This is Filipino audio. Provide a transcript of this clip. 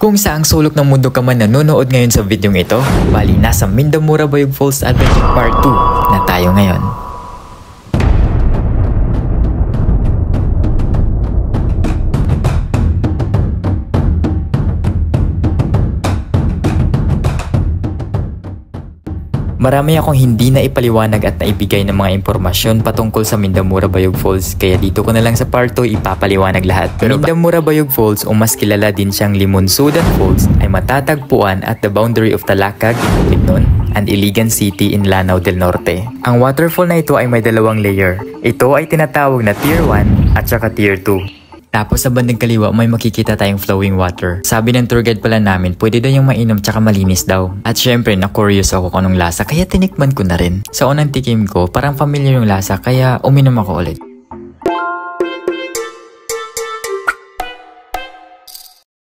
Kung saang sulok ng mundo ka man nanonood ngayon sa videong ito, bali nasa Mindamura Bayog Falls Adventure Part 2 na tayo ngayon. Marami akong hindi na ipaliwanag at naibigay ng mga impormasyon patungkol sa Mindamura Bayog Falls, kaya dito ko na lang sa part 2 ipapaliwanag lahat. Mindamura Bayog Falls, o mas kilala din siyang Limonsudan Falls, ay matatagpuan at the boundary of Talakag, Bukidnon, and Iligan City in Lanao del Norte. Ang waterfall na ito ay may dalawang layer. Ito ay tinatawag na Tier 1 at saka Tier 2. Tapos sa bandang kaliwa may makikita tayong flowing water. Sabi ng tour guide pala namin, pwede daw yung mainom tsaka malinis daw. At syempre na-curious ako kung anong lasa, kaya tinikman ko na rin. Sa unang tikim ko, parang familiar yung lasa, kaya uminom ako ulit.